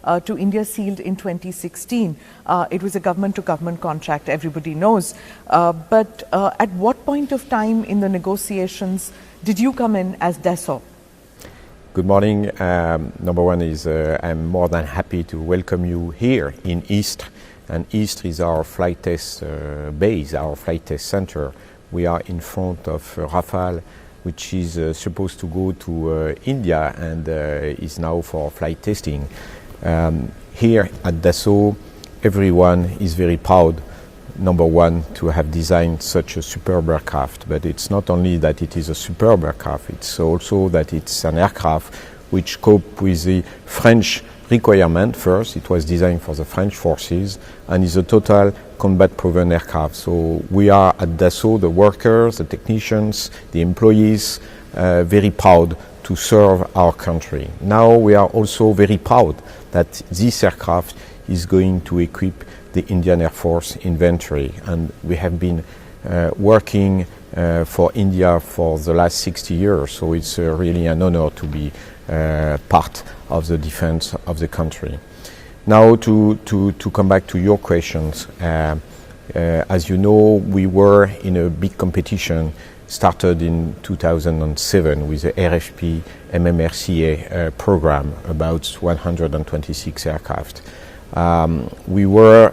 to India sealed in 2016. It was a government-to-government contract, everybody knows. But at what point of time in the negotiations did you come in as Dassault? Good morning. Number one is I'm more than happy to welcome you here in Istres. And Istres is our flight test base, our flight test center. We are in front of Rafale, which is supposed to go to India and is now for flight testing. Here at Dassault, everyone is very proud, number one, to have designed such a superb aircraft. But it's not only that it is a superb aircraft, it's also that it's an aircraft which copes with the French requirement. First, it was designed for the French forces and is a total combat-proven aircraft. So we are at Dassault, the workers, the technicians, the employees, very proud to serve our country. Now we are also very proud that this aircraft is going to equip the Indian Air Force inventory, and we have been working for India for the last 60 years, so it's really an honor to be part of the defense of the country. Now to come back to your questions, as you know, we were in a big competition started in 2007 with the RFP MMRCA program, about 126 aircraft. We were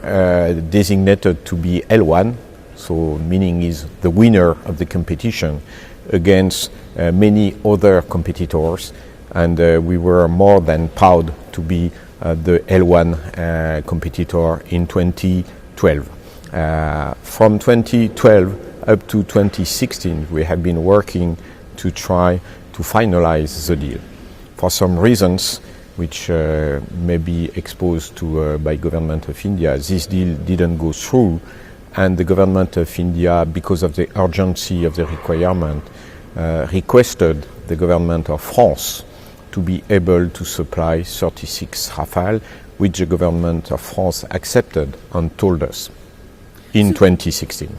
designated to be L1, so meaning is the winner of the competition against many other competitors, and we were more than proud to be the L1 competitor in 2012. From 2012 up to 2016, we have been working to try to finalize the deal. For some reasons, which may be exposed to by government of India, this deal didn't go through, and the government of India, because of the urgency of the requirement, requested the government of France to be able to supply 36 Rafale, which the government of France accepted and told us in 2016.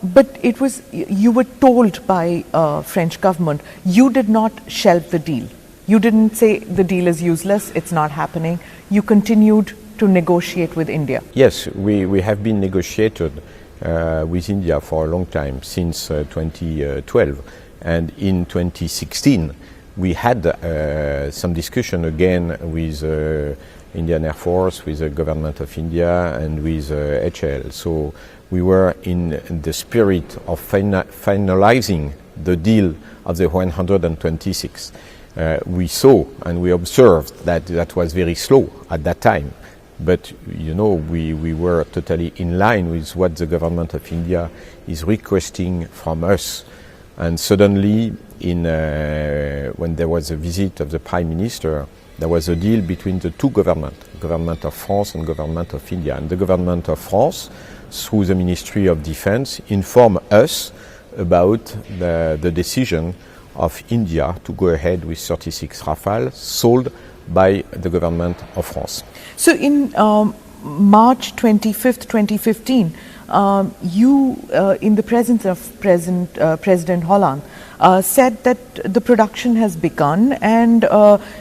But it was, you were told by French government, you did not shelve the deal. You didn't say the deal is useless, it's not happening. You continued to negotiate with India. Yes, we have been negotiated with India for a long time, since 2012. And in 2016, we had some discussion again with Indian Air Force, with the government of India and with HL. So we were in the spirit of finalizing the deal of the 126. We saw and we observed that that was very slow at that time. But, you know, we were totally in line with what the government of India is requesting from us. And suddenly, when there was a visit of the Prime Minister, there was a deal between the two governments, government of France and government of India. And the government of France, through the Ministry of Defense, informed us about the decision of India to go ahead with 36 Rafale sold by the government of France. So in March 25th, 2015, you, in the presence of President Hollande, said that the production has begun, and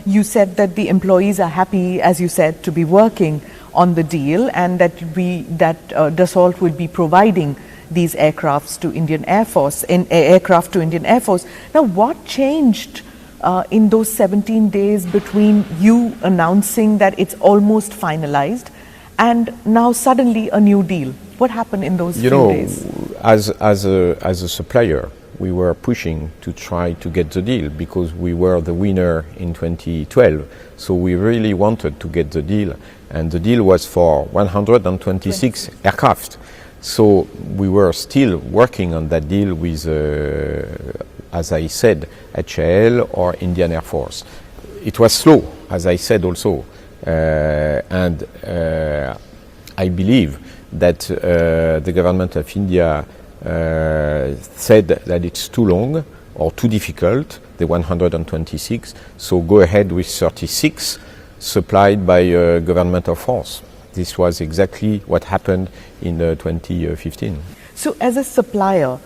you said that the employees are happy, as you said, to be working on the deal, and that Dassault will be providing these aircrafts to Indian Air Force, aircraft to Indian Air Force. Now, what changed in those 17 days between you announcing that it's almost finalized and now suddenly a new deal? What happened in those few days? As a supplier, we were pushing to try to get the deal because we were the winner in 2012. So we really wanted to get the deal, and the deal was for 126 aircraft. So we were still working on that deal with, as I said, HAL or Indian Air Force. It was slow, as I said also, and I believe that the government of India said that it's too long or too difficult, the 126, so go ahead with 36 supplied by government of France. This was exactly what happened in 2015. So as a supplier,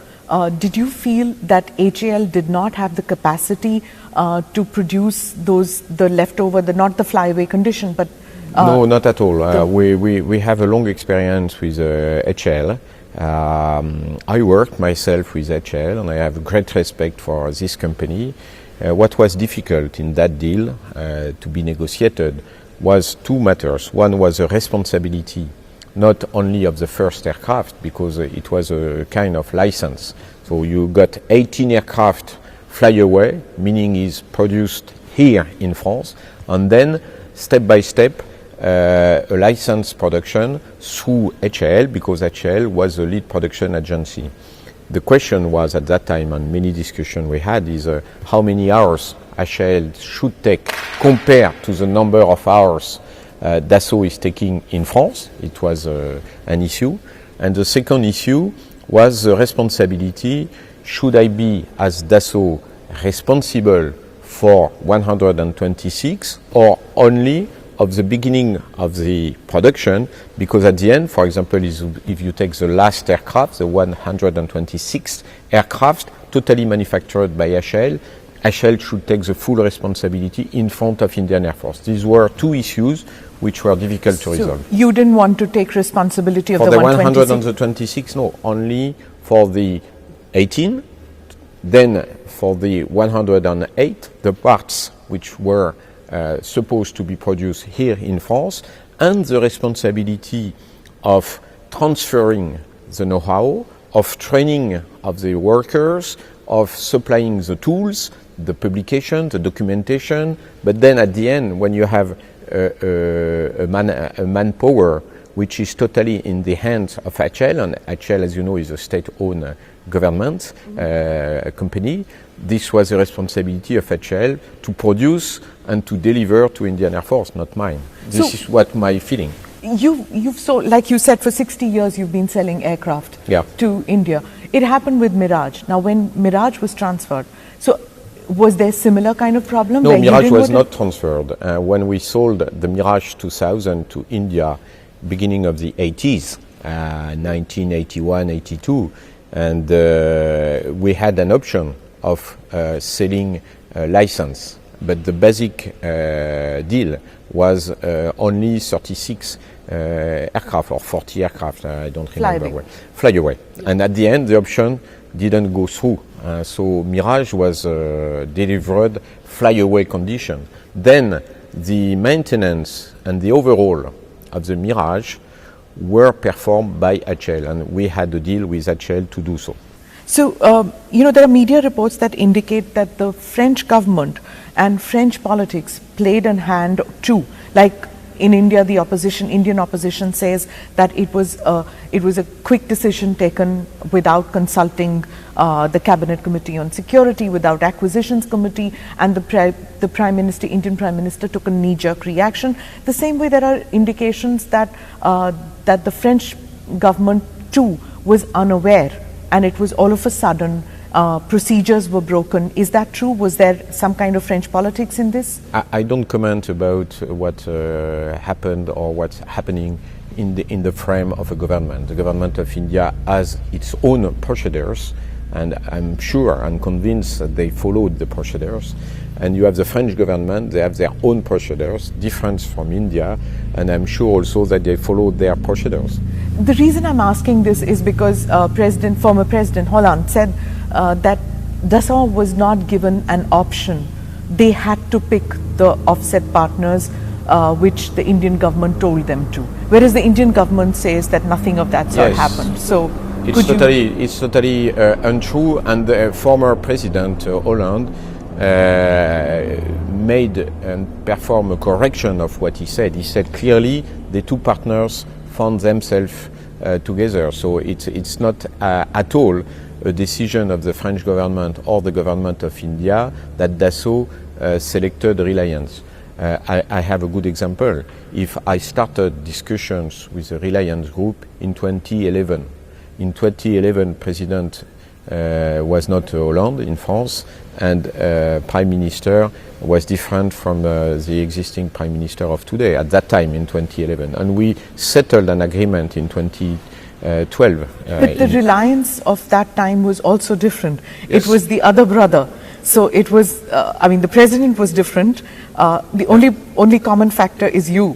did you feel that HAL did not have the capacity to produce the leftover, not the flyaway condition, but no, not at all. We have a long experience with HAL. I worked myself with HAL, and I have great respect for this company. What was difficult in that deal to be negotiated was two matters. One was a responsibility not only of the first aircraft, because it was a kind of license. So you got 18 aircraft fly away, meaning is produced here in France, and then step by step a license production through HAL, because HAL was the lead production agency. The question was at that time, and many discussions we had, is how many hours HAL should take compared to the number of hours Dassault is taking in France. It was an issue. And the second issue was the responsibility. Should I be, as Dassault, responsible for 126 or only of the beginning of the production? Because at the end, for example, if you take the last aircraft, the 126th aircraft, totally manufactured by HAL, HAL should take the full responsibility in front of Indian Air Force. These were two issues which were difficult to resolve. You didn't want to take responsibility of for the 126? No, only for the 18. Then for the 108, the parts which were supposed to be produced here in France, and the responsibility of transferring the know-how, of training of the workers, of supplying the tools, the publication, the documentation. But then at the end, when you have a manpower which is totally in the hands of HAL, and HAL, as you know, is a state-owned government company, this was the responsibility of HAL to produce and to deliver to Indian Air Force, not mine. This is what my feeling. You've sold, like you said, for 60 years you've been selling aircraft to India. It happened with Mirage. Now, when Mirage was transferred, so was there similar kind of problem? No, Mirage was not transferred. When we sold the Mirage 2000 to India, beginning of the 80s, 1981, 82, and we had an option of selling a license, but the basic deal was only 36 aircraft or 40 aircraft, I don't remember well. Fly away. And at the end, the option didn't go through. So Mirage was delivered fly-away condition. Then the maintenance and the overhaul of the Mirage were performed by HAL, and we had a deal with HAL to do so. So, there are media reports that indicate that the French government and French politics played a hand too. Like in India, the Indian opposition says that it was a quick decision taken without consulting the Cabinet Committee on Security, without Acquisitions Committee, and the Prime Minister, Indian Prime Minister, took a knee-jerk reaction. The same way, there are indications that that the French government too was unaware, and it was all of a sudden procedures were broken. Is that true? Was there some kind of French politics in this? I don't comment about what happened or what's happening in the frame of a government. The government of India has its own procedures, and I'm sure, I'm convinced that they followed the procedures. And you have the French government, they have their own procedures, different from India, and I'm sure also that they followed their procedures. The reason I'm asking this is because former President Hollande said that Dassault was not given an option. They had to pick the offset partners which the Indian government told them to. Whereas the Indian government says that nothing of that sort happened. So it's totally untrue, and the former President Hollande made and performed a correction of what he said. He said clearly the two partners found themselves together. So it's not at all a decision of the French government or the government of India that Dassault selected Reliance. I have a good example. If I started discussions with the Reliance Group in 2011, President was not Hollande in France, and Prime Minister was different from the existing Prime Minister of today at that time in 2011. And we settled an agreement in 12. But the reliance of that time was also different. Yes. It was the other brother. So it was, the president was different. The only common factor is you.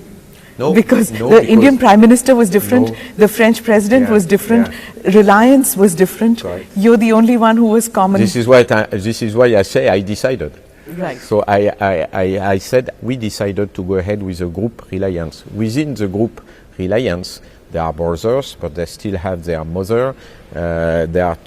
Because the Indian Prime Minister was different, the French President was different, reliance was different. Right. You're the only one who was common. This is why I say I decided. Right. So I said we decided to go ahead with the group Reliance. Within the group Reliance, they are brothers, but they still have their mother. They are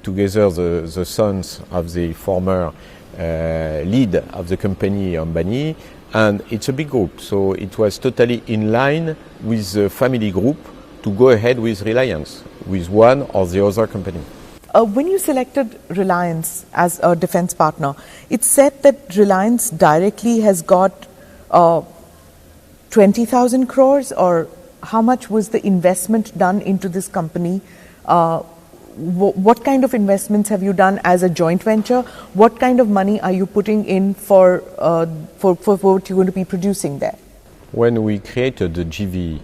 together the sons of the former lead of the company, Ambani. And it's a big group, so it was totally in line with the family group to go ahead with Reliance, with one or the other company. When you selected Reliance as a defense partner, it's said that Reliance directly has got 20,000 crores, or how much was the investment done into this company? What kind of investments have you done as a joint venture? What kind of money are you putting in for what you're going to be producing there? When we created the GV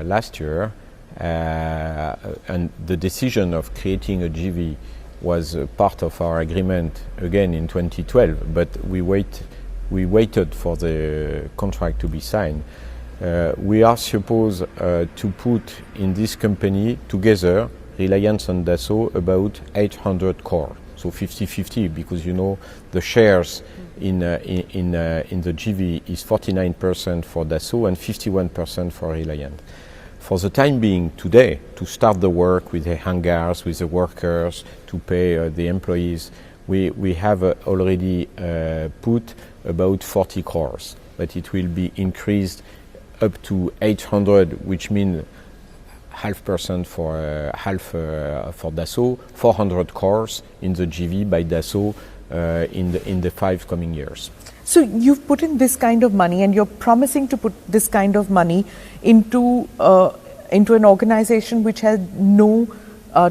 last year, and the decision of creating a GV was part of our agreement again in 2012, but we waited for the contract to be signed. We are supposed to put in this company together Reliance and Dassault about 800 crores, so 50-50, because the shares in the GV is 49% for Dassault and 51% for Reliance. For the time being today, to start the work with the hangars, with the workers, to pay the employees, we have already put about 40 crores, but it will be increased up to 800, which means 0.5% for Dassault, 400 crores in the GV by Dassault in the 5 coming years. So you've put in this kind of money, and you're promising to put this kind of money into an organization which has no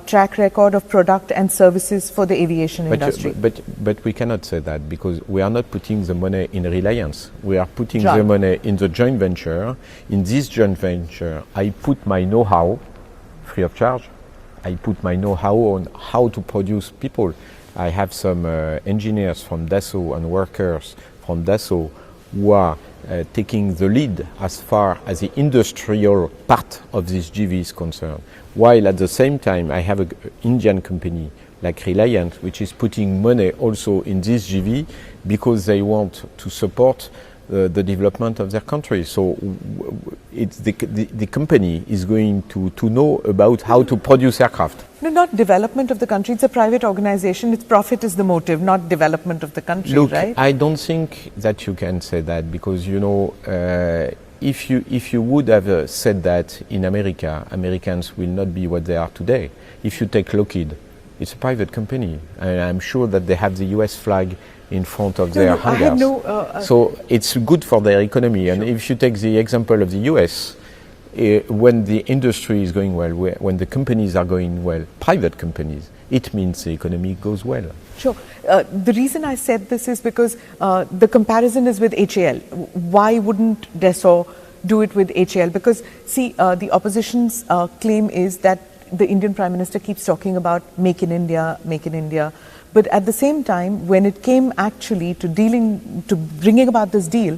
track record of product and services for the aviation industry. But we cannot say that, because we are not putting the money in Reliance. We are putting the money in the joint venture. In this joint venture, I put my know-how free of charge. I put my know-how on how to produce people. I have some engineers from Dassault and workers from Dassault who are taking the lead as far as the industrial part of this GV is concerned. While at the same time I have an Indian company like Reliance, which is putting money also in this GV because they want to support the development of their country. So it's the company is going to know about how to produce aircraft. No, not development of the country. It's a private organization. Its profit is the motive, not development of the country. Look, right? I don't think that you can say that, because if you would have said that in America, Americans will not be what they are today. If you take Lockheed, it's a private company, and I'm sure that they have the US flag in front of their hangars. So it's good for their economy. And if you take the example of the US, when the industry is going well, when the companies are going well, private companies, it means the economy goes well. Sure. The reason I said this is because the comparison is with HAL. Why wouldn't Dassault do it with HAL? Because, see, the opposition's claim is that the Indian Prime Minister keeps talking about Make in India, Make in India. But at the same time, when it came actually to bringing about this deal,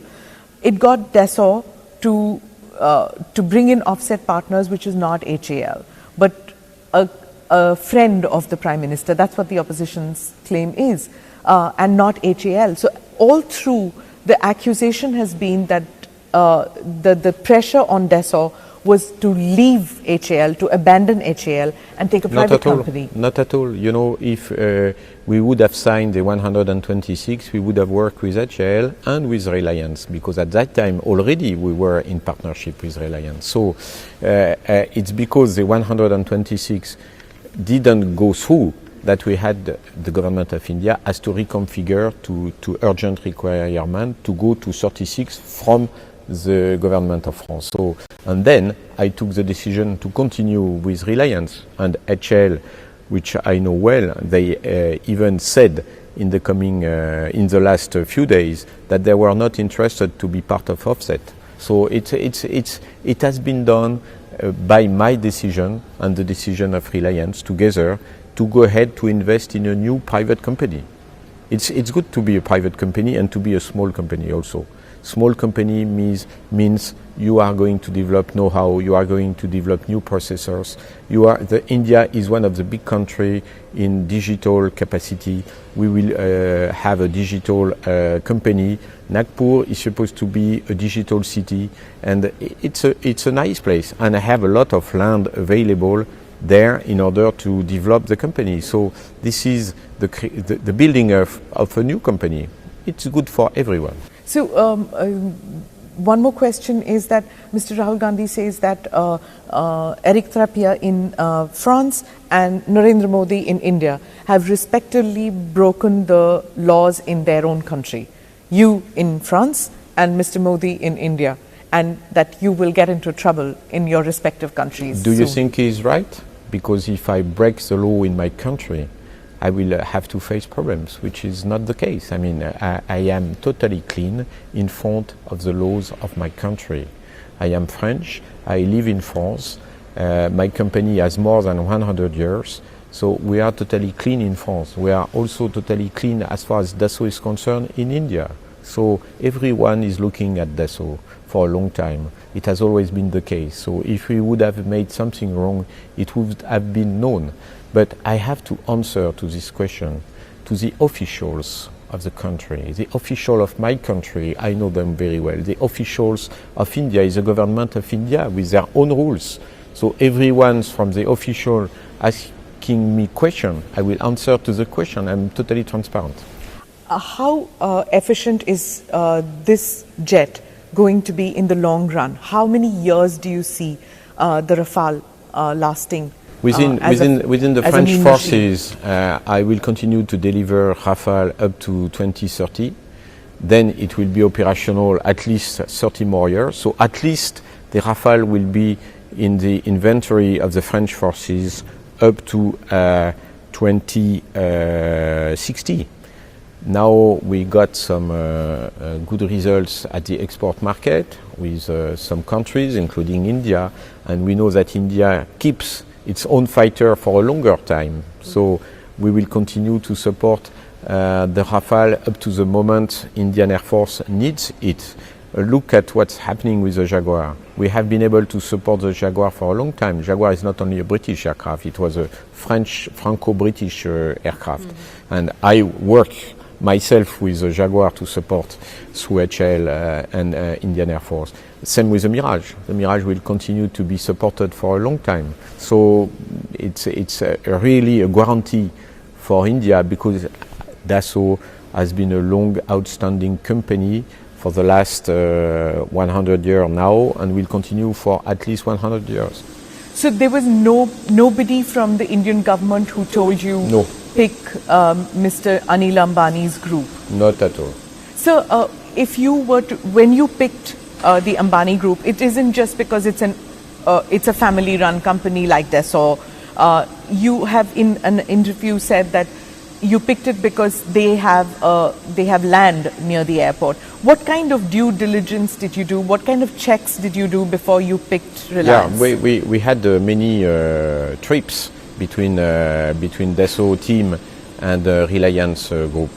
it got Dassault to bring in offset partners, which is not HAL, but a friend of the Prime Minister. That's what the opposition's claim is, and not HAL. So all through, the accusation has been that the pressure on Dassault was to leave HAL, to abandon HAL and take a private company. Not at all. If we would have signed the 126, we would have worked with HAL and with Reliance, because at that time already we were in partnership with Reliance. So it's because the 126 didn't go through that we had the government of India has to reconfigure to urgent requirement to go to 36 from the government of France. So, and then I took the decision to continue with Reliance, and HAL, which I know well, they even said in the last few days that they were not interested to be part of offset. So it has been done by my decision and the decision of Reliance together to go ahead to invest in a new private company. It's good to be a private company and to be a small company also. Small company means you are going to develop know-how, you are going to develop new processors. India is one of the big countries in digital capacity. We will have a digital company. Nagpur is supposed to be a digital city, and it's a nice place. And I have a lot of land available there in order to develop the company. So this is the building of a new company. It's good for everyone. So one more question is that Mr. Rahul Gandhi says that Eric Trappier in France and Narendra Modi in India have respectively broken the laws in their own country. You in France and Mr. Modi in India, and that you will get into trouble in your respective countries. Do you think he's right? Because if I break the law in my country, I will have to face problems, which is not the case. I mean, I am totally clean in front of the laws of my country. I am French, I live in France, my company has more than 100 years, so we are totally clean in France. We are also totally clean as far as Dassault is concerned in India. So everyone is looking at Dassault for a long time. It has always been the case. So if we would have made something wrong, it would have been known. But I have to answer to this question to the officials of the country. The official of my country, I know them very well. The officials of India is the government of India with their own rules. So everyone from the official asking me question, I will answer to the question. I'm totally transparent. How efficient is this jet going to be in the long run? How many years do you see the Rafale lasting? Within the French forces, I will continue to deliver Rafale up to 2030. Then it will be operational at least 30 more years. So at least the Rafale will be in the inventory of the French forces up to 2060. Now we got some good results at the export market with some countries, including India, and we know that India keeps its own fighter for a longer time. So we will continue to support the Rafale up to the moment Indian Air Force needs it. Look at what's happening with the Jaguar. We have been able to support the Jaguar for a long time. Jaguar is not only a British aircraft, it was a Franco-British aircraft. And I work myself with the Jaguar to support through HL and Indian Air Force. Same with the Mirage. The Mirage will continue to be supported for a long time. So it's really a guarantee for India, because Dassault has been a long outstanding company for the last 100 years now, and will continue for at least 100 years. So there was nobody from the Indian government who told you no. Pick Mr. Anil Ambani's group? Not at all. So if you were to, when you picked the Ambani group, it isn't just because it's a family-run company like Dassault. You have in an interview said that you picked it because they have land near the airport. What kind of due diligence did you do? What kind of checks did you do before you picked Reliance? Yeah, we had many trips between Dassault team and Reliance group.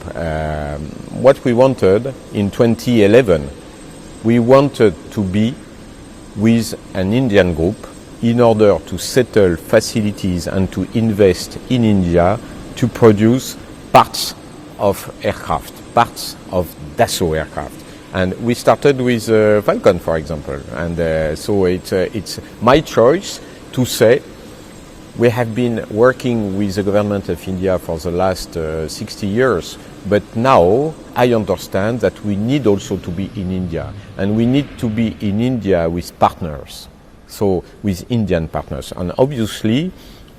What we wanted in 2011, we wanted to be with an Indian group in order to settle facilities and to invest in India to produce parts of aircraft, parts of Dassault aircraft. And we started with Falcon, for example. And so it's my choice to say we have been working with the government of India for the last 60 years. But now I understand that we need also to be in India. And we need to be in India with partners. So with Indian partners. And obviously,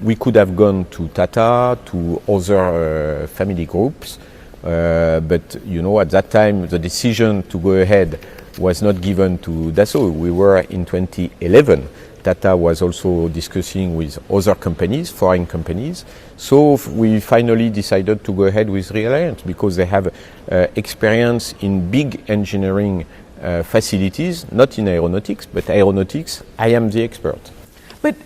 we could have gone to Tata, to other family groups, but you know, at that time the decision to go ahead was not given to Dassault. We were in 2011. Tata was also discussing with other companies, foreign companies. So we finally decided to go ahead with Reliance because they have experience in big engineering facilities, not in aeronautics, but aeronautics, I am the expert. But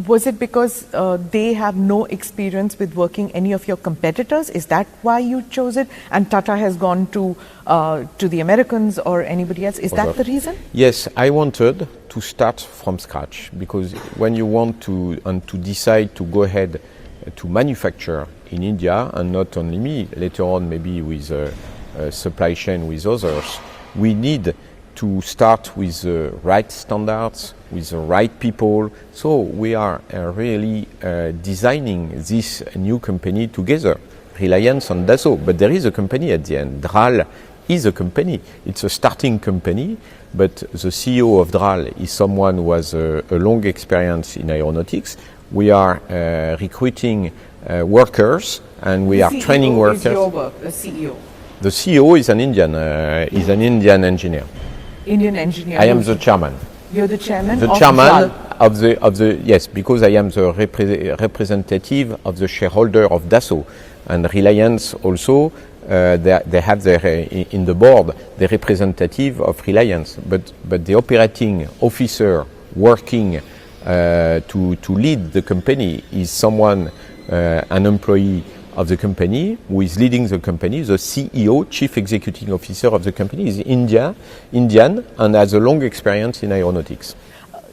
was it because they have no experience with working any of your competitors? Is that why you chose it? And Tata has gone to the Americans or anybody else? Is that the reason? Yes, I wanted to start from scratch, because when you want to decide to go ahead to manufacture in India, and not only me, later on maybe with supply chain with others, we need to start with the right standards, with the right people. So we are really designing this new company together, Reliance and Dassault. But there is a company at the end. DRAL is a company. It's a starting company, but the CEO of DRAL is someone who has a long experience in aeronautics. We are recruiting workers, and we are training workers. Is your work, the CEO? The CEO is an Indian engineer. Indian engineer. I am the chairman. You're the chairman. The of chairman DRAL. of the yes, because I am the representative of the shareholder of Dassault, and Reliance also. They have their in the board the representative of Reliance, but the operating officer working to lead the company is someone, an employee of the company who is leading the company. The CEO, Chief Executive Officer of the company, is Indian and has a long experience in aeronautics.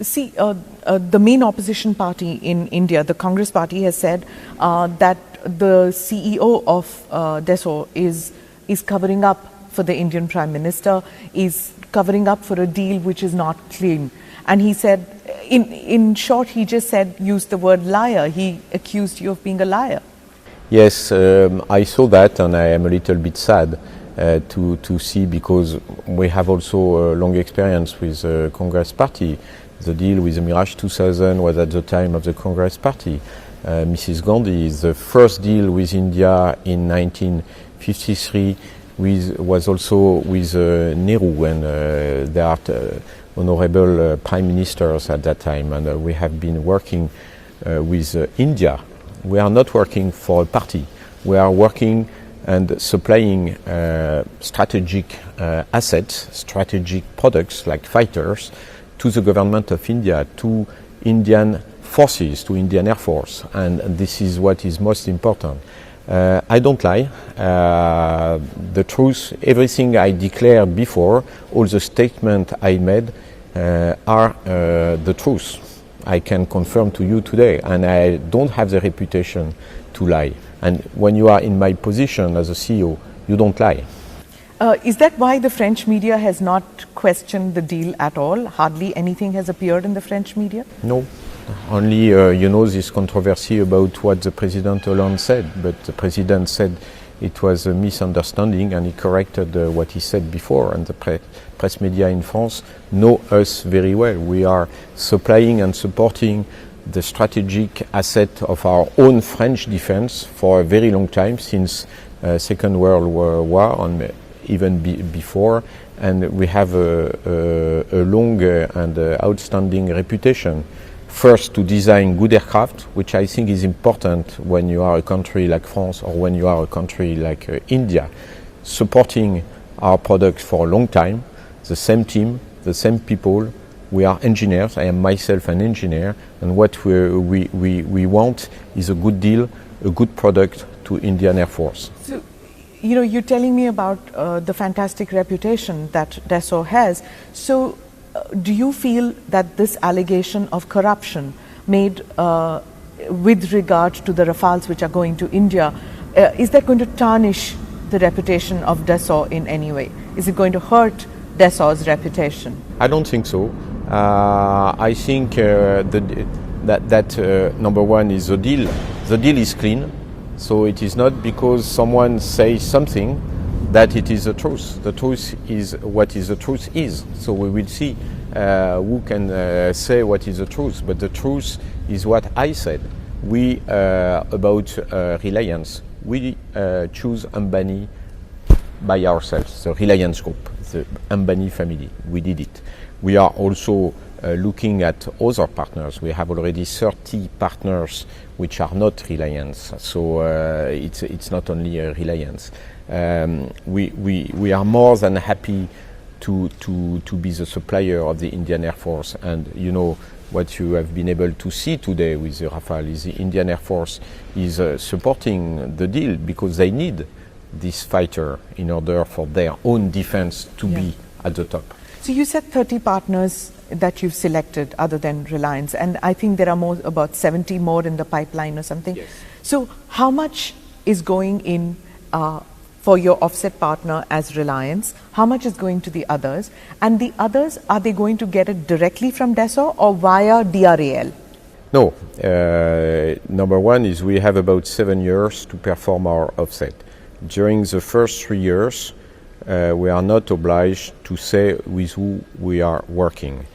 See, the main opposition party in India, the Congress party, has said that the CEO of Dassault is covering up for the Indian Prime Minister, is covering up for a deal which is not clean. And he said, in short, he just said, used the word liar. He accused you of being a liar. Yes, I saw that, and I am a little bit sad to see, because we have also a long experience with the Congress party. The deal with the Mirage 2000 was at the time of the Congress party. Mrs. Gandhi is the first deal with India in 1953 was also with Nehru, and there are honorable prime ministers at that time, and we have been working with India. We are not working for a party. We are working and supplying strategic assets, strategic products like fighters to the government of India, to Indian forces, to Indian Air Force, and this is what is most important. I don't lie. The truth, everything I declared before, all the statements I made are the truth. I can confirm to you today, and I don't have the reputation to lie. And when you are in my position as a CEO, you don't lie. Is that why the French media has not questioned the deal at all? Hardly anything has appeared in the French media? No. Only, this controversy about what the President Hollande said, but the President said it was a misunderstanding, and he corrected what he said before, and the press media in France know us very well. We are supplying and supporting the strategic asset of our own French defense for a very long time, since Second World War, and even before, and we have a long and outstanding reputation. First, to design good aircraft, which I think is important when you are a country like France or when you are a country like India, supporting our products for a long time, the same team, the same people. We are engineers. I am myself an engineer, and what we want is a good deal, a good product to Indian Air Force. So, you're telling me about the fantastic reputation that Dassault has. So, do you feel that this allegation of corruption made with regard to the Rafales which are going to India, is that going to tarnish the reputation of Dassault in any way? Is it going to hurt Dassault's reputation? I don't think so. I think that number one is the deal. The deal is clean, so it is not because someone says something that it is the truth. The truth is what is the truth is. So we will see who can say what is the truth. But the truth is what I said. We about Reliance. We choose Ambani by ourselves. The Reliance Group, the Ambani family. We did it. We are also looking at other partners. We have already 30 partners which are not Reliance. So it's not only Reliance. We are more than happy to be the supplier of the Indian Air Force, and what you have been able to see today with the Rafale is the Indian Air Force is supporting the deal because they need this fighter in order for their own defense to be at the top. So you said 30 partners that you've selected other than Reliance, and I think there are about 70 more in the pipeline or something. Yes. So how much is going in for your offset partner as Reliance? How much is going to the others? And the others, are they going to get it directly from Dassault or via DRAL? No. Number one is we have about 7 years to perform our offset. During the first 3 years, we are not obliged to say with who we are working.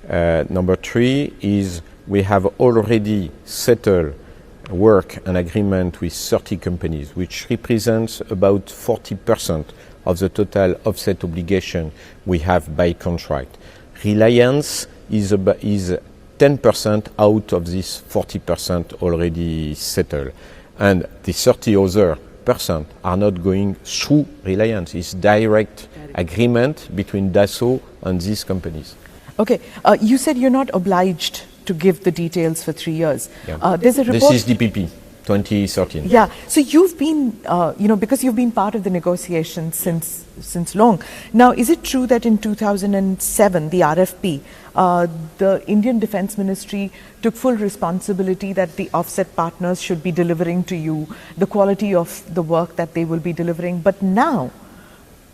Number three is we have already settled work and agreement with 30 companies, which represents about 40% of the total offset obligation we have by contract. Reliance is 10% out of this 40% already settled. And the 30 other % are not going through Reliance. It's direct agreement between Dassault and these companies. Okay, you said you're not obliged to give the details for 3 years. Yeah. There's a report. This is DPP 2013. Yeah, so you've been, because you've been part of the negotiations since long. Now, is it true that in 2007, the RFP, the Indian Defence Ministry took full responsibility that the offset partners should be delivering to you the quality of the work that they will be delivering? But now,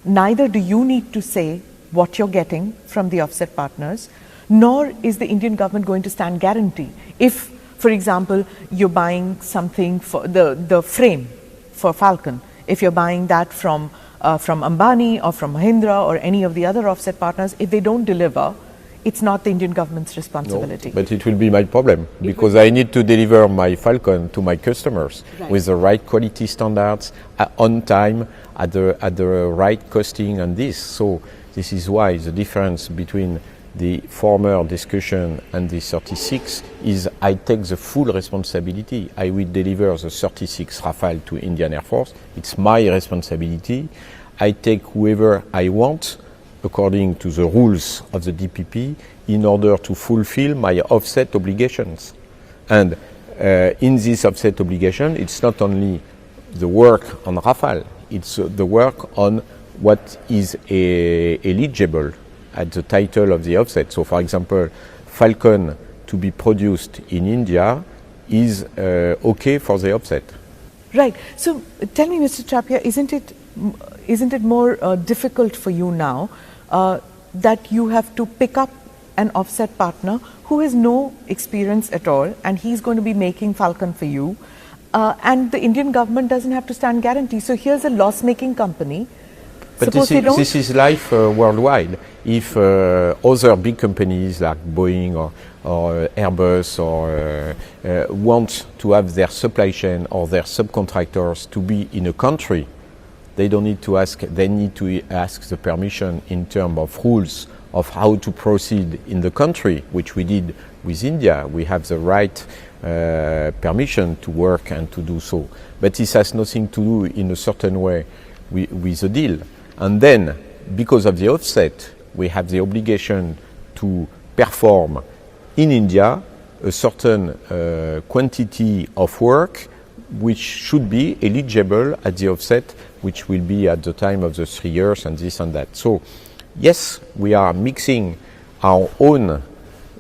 neither do you need to say what you're getting from the offset partners, nor is the Indian government going to stand guarantee. If, for example, you're buying something for the frame for Falcon, if you're buying that from Ambani or from Mahindra or any of the other offset partners, if they don't deliver, it's not the Indian government's responsibility. No, but it will be my problem because I need to deliver my Falcon to my customers with the right quality standards, on time, at the right costing and this. So this is why the difference between the former discussion and the 36 is I take the full responsibility. I will deliver the 36 Rafale to Indian Air Force. It's my responsibility. I take whoever I want according to the rules of the DPP in order to fulfill my offset obligations. And in this offset obligation, it's not only the work on Rafale, it's the work on what is eligible at the title of the offset. So, for example, Falcon to be produced in India is okay for the offset. Right. So, tell me, Mr. Trappier, isn't it more difficult for you now that you have to pick up an offset partner who has no experience at all, and he's going to be making Falcon for you, and the Indian government doesn't have to stand guarantee. So here's a loss-making company. But this is life worldwide. If other big companies like Boeing or Airbus want to have their supply chain or their subcontractors to be in a country, they need to ask the permission in terms of rules of how to proceed in the country, which we did with India. We have the right permission to work and to do so. But this has nothing to do in a certain way with the deal. And then, because of the offset, we have the obligation to perform in India a certain quantity of work which should be eligible at the offset, which will be at the time of the 3 years and this and that. So, yes, we are mixing our own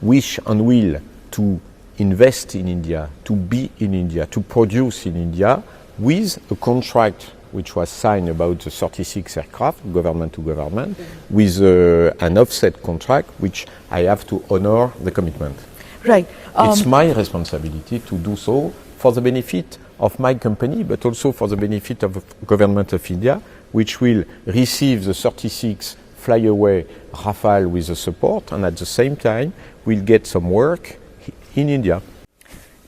wish and will to invest in India, to be in India, to produce in India, with a contract which was signed about the 36 aircraft, government to government, with an offset contract, which I have to honor the commitment. Right. It's my responsibility to do so for the benefit of my company, but also for the benefit of the government of India, which will receive the 36 flyaway Rafale with the support, and at the same time will get some work in India.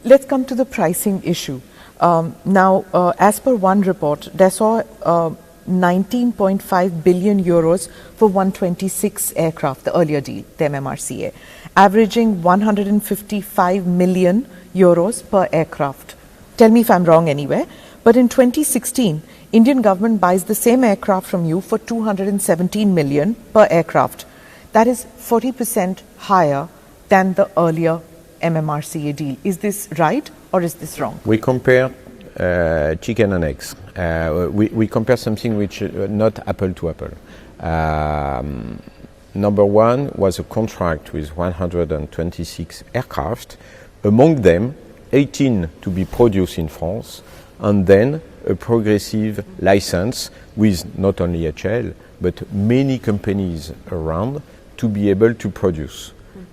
Let's come to the pricing issue. Now, as per one report, Dassault 19.5 billion euros for 126 aircraft, the earlier deal, the MMRCA, averaging 155 million euros per aircraft. Tell me if I'm wrong anywhere. But in 2016, Indian government buys the same aircraft from you for 217 million per aircraft. That is 40% higher than the earlier MMRCA deal. Is this right or is this wrong? We compare chicken and eggs. We compare something which not apple to apple. Number one was a contract with 126 aircraft, among them 18 to be produced in France, and then a progressive license with not only HL, but many companies around to be able to produce.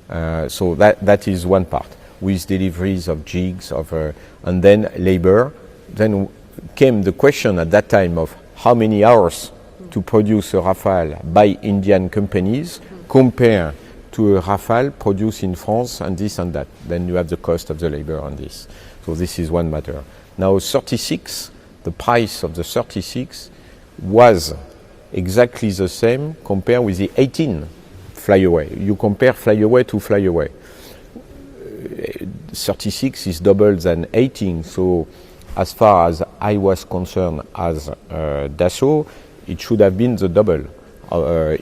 So that is one part, with deliveries of jigs, and then labor. Then came the question at that time of how many hours to produce a Rafale by Indian companies compared to a Rafale produced in France and this and that. Then you have the cost of the labor on this. So this is one matter. Now 36, the price of the 36 was exactly the same compared with the 18 flyaway. You compare flyaway to flyaway. 36 is double than 18, so as far as I was concerned as Dassault, it should have been the double,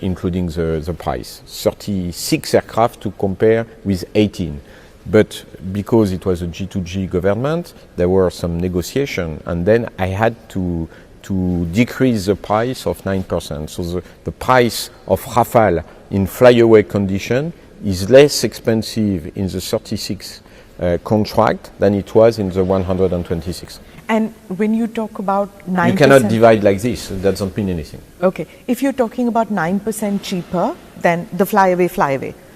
including the price. 36 aircraft to compare with 18. But because it was a G2G government, there were some negotiation, and then I had to decrease the price of 9%. So the price of Rafale in flyaway condition is less expensive in the 36 contract than it was in the 126. And when you talk about 9%... You cannot divide like this, that doesn't mean anything. Okay, if you're talking about 9% cheaper than the flyaway,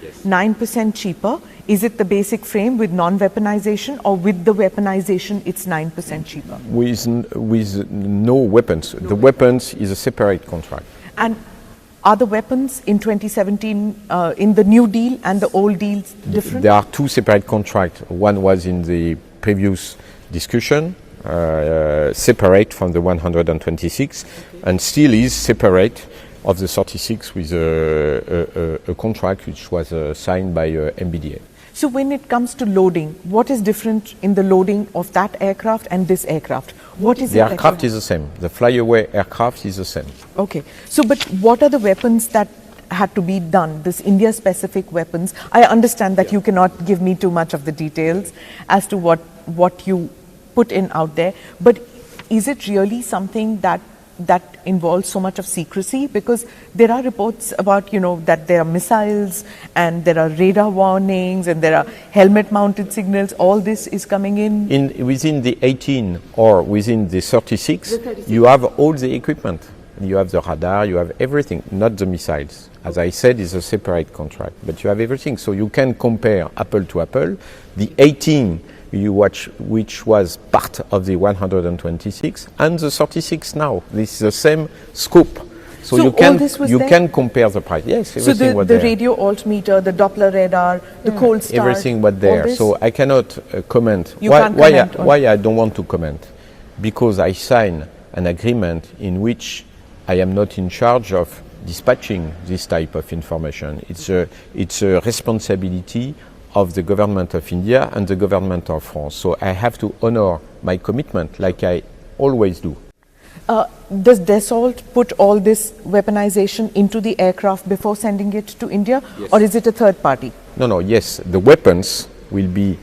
yes. 9% cheaper, is it the basic frame with non-weaponization, or with the weaponization it's 9% cheaper? With no weapons. The weapons is a separate contract. And are the weapons in 2017 in the new deal and the old deals different? There are two separate contracts. One was in the previous discussion, separate from the 126, and still is separate of the 36 with a contract which was signed by MBDA. So when it comes to loading, what is different in the loading of that aircraft and this aircraft? What is the aircraft is the same. The flyaway aircraft is the same. Okay. So, but what are the weapons that had to be done, this India-specific weapons? I understand that you cannot give me too much of the details as to what you put in out there, but is it really something that involves so much of secrecy? Because there are reports about, that there are missiles and there are radar warnings and there are helmet-mounted signals. All this is coming in? Within the 18 or within the 36, you have all the equipment. You have the radar, you have everything, not the missiles. As I said, it's a separate contract, but you have everything. So you can compare apple to apple. The 18 you watch, which was part of the 126, and the 36 now. This is the same scope. So you can compare the price. Yes, everything was there. So the radio altimeter, the Doppler radar, the cold start, everything was there. So I cannot comment. Why I don't want to comment? Because I signed an agreement in which I am not in charge of dispatching this type of information. It's a responsibility of the government of India and the government of France. So I have to honor my commitment like I always do. Does Dassault put all this weaponization into the aircraft before sending it to India? Yes. Or is it a third party? No, yes. The weapons will be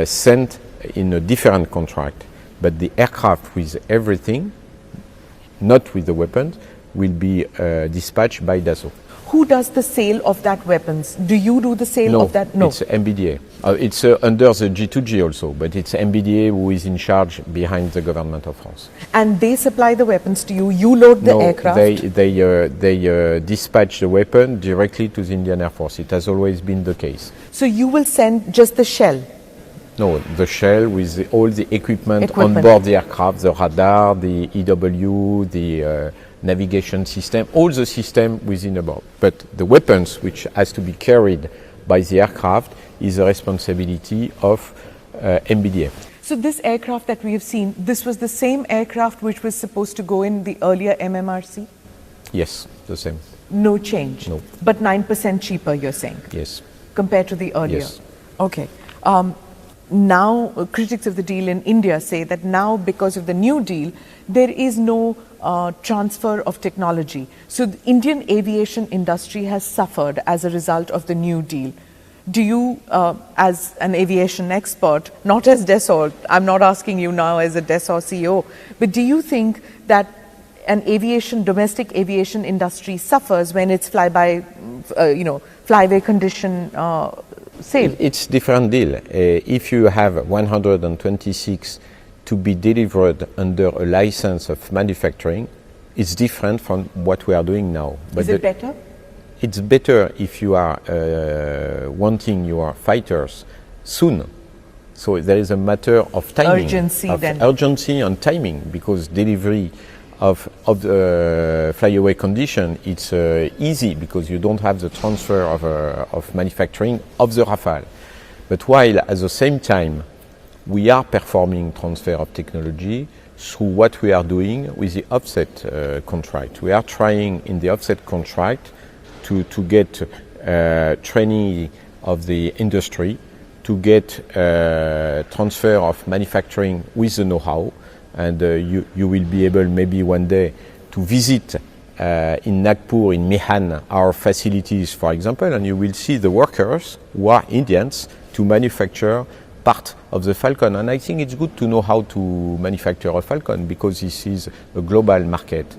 sent in a different contract, but the aircraft with everything, not with the weapons, will be dispatched by Dassault. Who does the sale of that weapons? Do you do the sale of that? No, it's MBDA. It's under the G2G also, but it's MBDA who is in charge behind the government of France. And they supply the weapons to you, you load the aircraft? They dispatch the weapon directly to the Indian Air Force. It has always been the case. So you will send just the shell? No, the shell with all the equipment on board the aircraft, the radar, the EW, the navigation system, all the system within the board. But the weapons, which has to be carried by the aircraft, is the responsibility of MBDA. So this aircraft that we have seen, this was the same aircraft which was supposed to go in the earlier MMRC? Yes, the same. No change? No. But 9% cheaper, you're saying? Yes. Compared to the earlier? Yes. Okay. Now, critics of the deal in India say that now, because of the new deal, there is no transfer of technology. So the Indian aviation industry has suffered as a result of the new deal. Do you, as an aviation expert, not as Dassault, I'm not asking you now as a Dassault CEO, but do you think that an domestic aviation industry suffers when it's flyaway condition sail? It's different deal. If you have 126 to be delivered under a license of manufacturing, it's different from what we are doing now. But is it better? It's better if you are wanting your fighters soon. So there is a matter of timing. Urgency and timing, because delivery of the flyaway condition, it's easy because you don't have the transfer of manufacturing of the Rafale. But while at the same time we are performing transfer of technology through what we are doing with the offset contract. We are trying in the offset contract to get training of the industry, to get transfer of manufacturing with the know-how, and you will be able maybe one day to visit in Nagpur, in Mehan, our facilities, for example, and you will see the workers who are Indians to manufacture part of the Falcon. And I think it's good to know how to manufacture a Falcon, because this is a global market.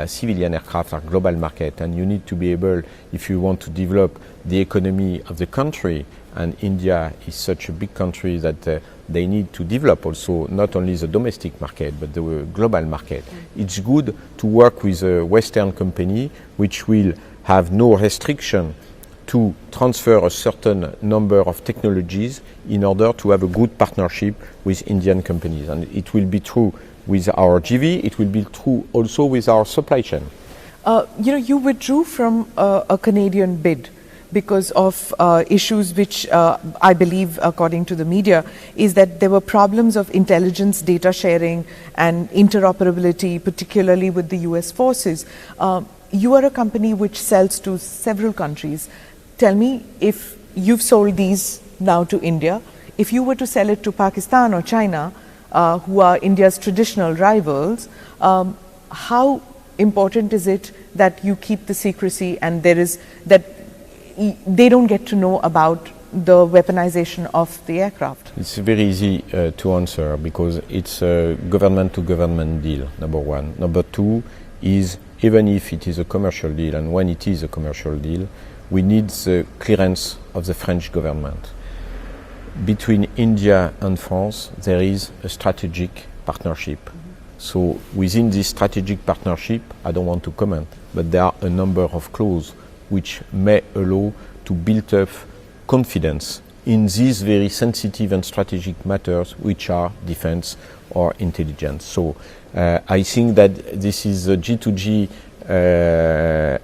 Civilian aircraft are global market, and you need to be able, if you want to develop the economy of the country, and India is such a big country that they need to develop also not only the domestic market but the global market. It's good to work with a Western company which will have no restriction to transfer a certain number of technologies in order to have a good partnership with Indian companies. And it will be true with our GV, it will be true also with our supply chain. You withdrew from a Canadian bid because of issues which I believe, according to the media, is that there were problems of intelligence data sharing and interoperability, particularly with the US forces. You are a company which sells to several countries. Tell me, if you've sold these now to India, if you were to sell it to Pakistan or China, who are India's traditional rivals, how important is it that you keep the secrecy and they don't get to know about the weaponization of the aircraft? It's very easy to answer, because it's a government-to-government deal, number one. Number two is, even if it is a commercial deal, and when it is a commercial deal, we need the clearance of the French government. Between India and France, there is a strategic partnership. So within this strategic partnership, I don't want to comment, but there are a number of clauses which may allow to build up confidence in these very sensitive and strategic matters, which are defense or intelligence. So I think that this is a G2G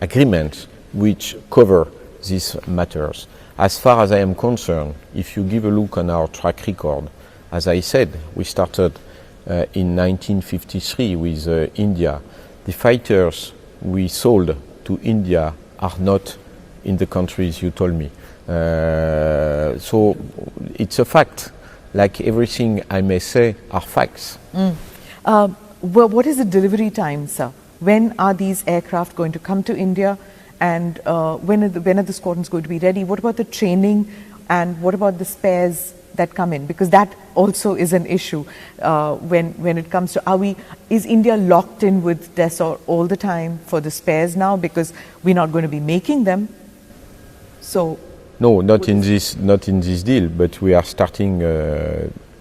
agreement which cover these matters. As far as I am concerned, if you give a look on our track record, as I said, we started in 1953 with India. The fighters we sold to India are not in the countries you told me. So it's a fact. Like everything I may say are facts. Well, what is the delivery time, sir? When are these aircraft going to come to India? And when are the squadrons going to be ready? What about the training, and what about the spares that come in? Because that also is an issue when it comes to, is India locked in with Dassault all the time for the spares now, because we're not going to be making them? So no, not in this deal, but we are starting.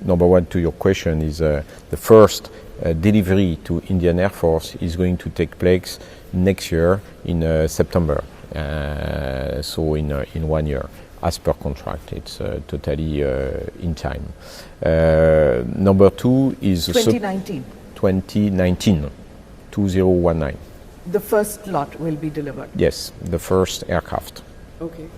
Number one, to your question, is the first delivery to Indian Air Force is going to take place next year in September. So in 1 year, as per contract, it's totally in time. Number two is 2019. 2019. The first lot will be delivered. Yes, the first aircraft. Okay.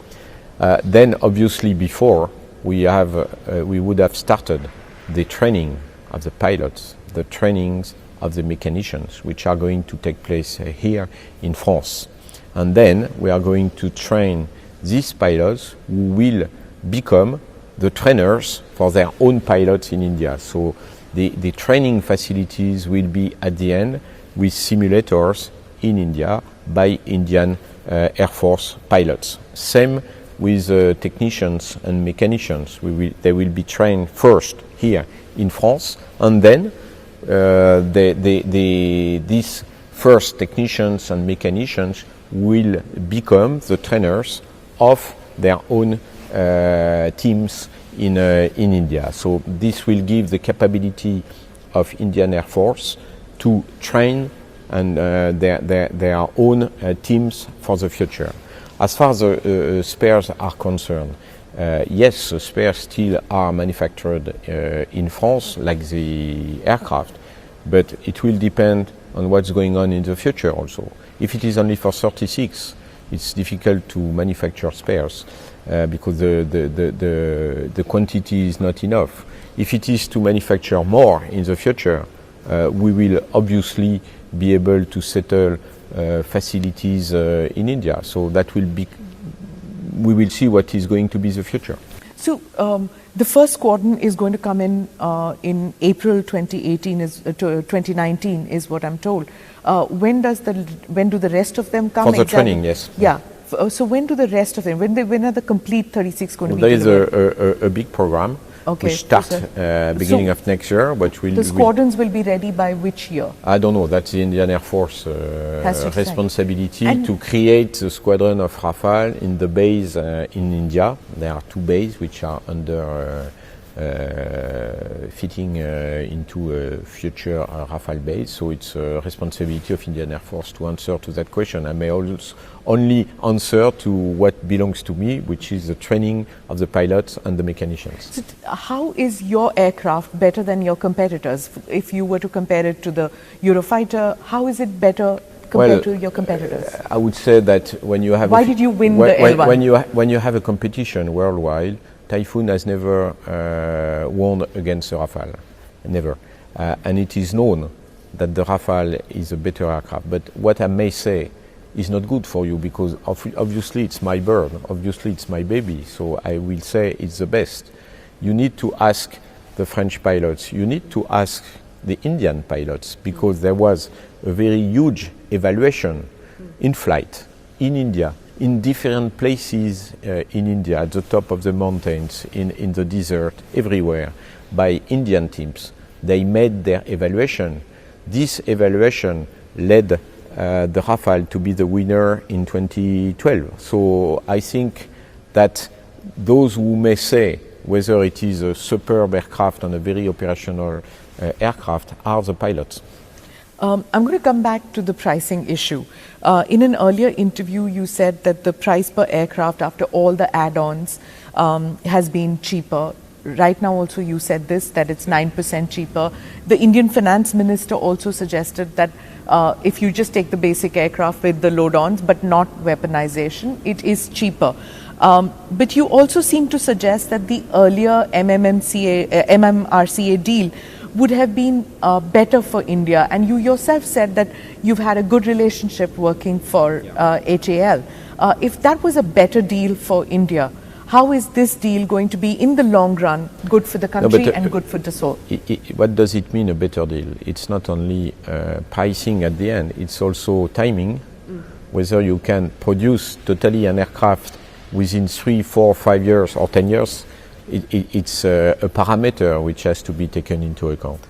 Then obviously before we would have started the training of the pilots, the trainings of the mechanicians, which are going to take place here in France. And then we are going to train these pilots who will become the trainers for their own pilots in India. So the training facilities will be at the end with simulators in India by Indian Air Force pilots. Same with technicians and mechanicians. They will be trained first here in France, and then these first technicians and mechanicians will become the trainers of their own teams in India. So this will give the capability of Indian Air Force to train and their own teams for the future. As far as the spares are concerned, yes, the spares still are manufactured in France, like the aircraft, but it will depend on what's going on in the future also. If it is only for 36, it's difficult to manufacture spares because the quantity is not enough. If it is to manufacture more in the future, we will obviously be able to settle facilities in India. So that will be, we will see what is going to be the future. So the first squadron is going to come in April 2019 is what I'm told. When do the rest of them come? For the training, yes. Yeah. So when do the rest of them? When are the complete 36 going to be? There is a big program. Okay. Which starts beginning of next year, but the squadrons will be ready by which year? I don't know. That's the Indian Air Force responsibility to create the squadron of Rafale in the base in India. There are 2 bases which are under fitting into a future Rafale base. So it's a responsibility of Indian Air Force to answer to that question. I may also only answer to what belongs to me, which is the training of the pilots and the mechanicians. So how is your aircraft better than your competitors? If you were to compare it to the Eurofighter, how is it better compared to your competitors? I would say that when you have Why did you win the L1? When you have a competition worldwide, Typhoon has never won against the Rafale, never. And it is known that the Rafale is a better aircraft. But what I may say is not good for you because obviously it's my bird, obviously it's my baby, so I will say it's the best. You need to ask the French pilots, you need to ask the Indian pilots because there was a very huge evaluation in flight, in India, in different places in India, at the top of the mountains, in the desert, everywhere, by Indian teams. They made their evaluation. This evaluation led the Rafale to be the winner in 2012. So I think that those who may say whether it is a superb aircraft and a very operational aircraft are the pilots. I'm going to come back to the pricing issue. In an earlier interview, you said that the price per aircraft after all the add-ons has been cheaper. Right now also you said this, that it's 9% cheaper. The Indian finance minister also suggested that if you just take the basic aircraft with the load-ons but not weaponization, it is cheaper. But you also seem to suggest that the earlier MMRCA deal would have been better for India, and you yourself said that you've had a good relationship working for HAL. If that was a better deal for India, how is this deal going to be in the long run good for the country and good for Dassault? What does it mean, a better deal? It's not only pricing at the end, it's also timing, whether you can produce totally an aircraft within 3, 4, 5 years or 10 years. It's a parameter which has to be taken into account.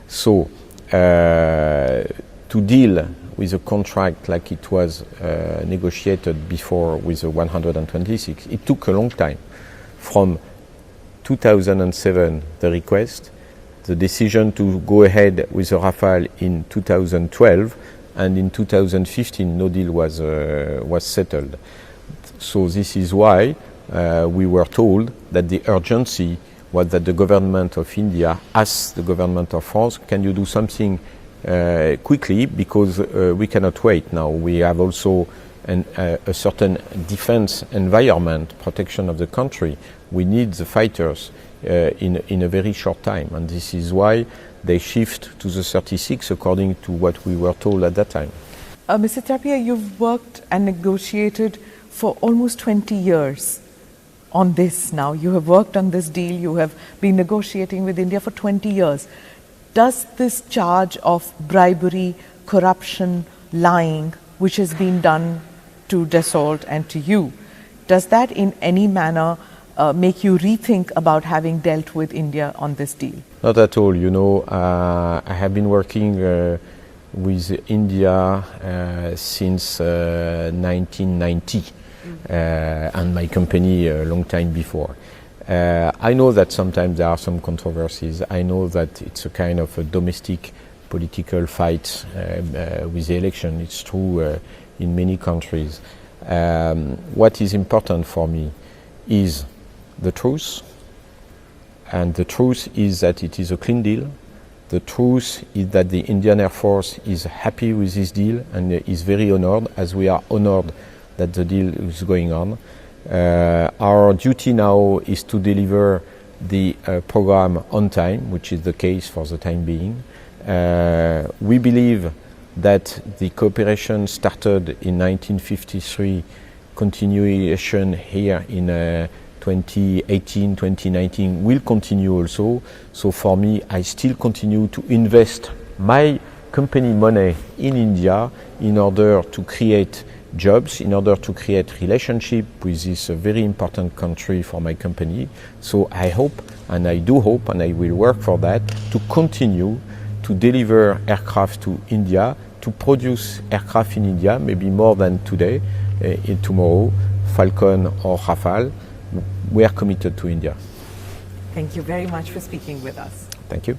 So to deal with a contract like it was negotiated before with the 126, it took a long time. From 2007, the request, the decision to go ahead with the Rafale in 2012, and in 2015 no deal was settled. So this is why we were told that the urgency was that the government of India asked the government of France, can you do something quickly, because we cannot wait now. We have also a certain defense environment, protection of the country. We need the fighters in a very short time, and this is why they shift to the 36 according to what we were told at that time. Mr. Trappier, you've worked and negotiated for almost 20 years on this now. You have worked on this deal, you have been negotiating with India for 20 years. Does this charge of bribery, corruption, lying, which has been done to Dassault and to you, Does that in any manner make you rethink about having dealt with India on this deal? Not at all. You know, I have been working with India since 1990 and my company a long time before. I know that sometimes there are some controversies. I know that it's a kind of a domestic political fight with the election. It's true in many countries. What is important for me is the truth, and the truth is that it is a clean deal. The truth is that the Indian Air Force is happy with this deal and is very honored, as we are honored that the deal is going on. Our duty now is to deliver the program on time, which is the case for the time being. We believe that the cooperation started in 1953, continuation here in 2018, 2019 will continue also. So for me, I still continue to invest my company money in India in order to create jobs, in order to create relationship with this very important country for my company. So I hope, and I do hope, and I will work for that, to continue to deliver aircraft to India, to produce aircraft in India, maybe more than today, tomorrow, Falcon or Rafale. We are committed to India. Thank you very much for speaking with us. Thank you.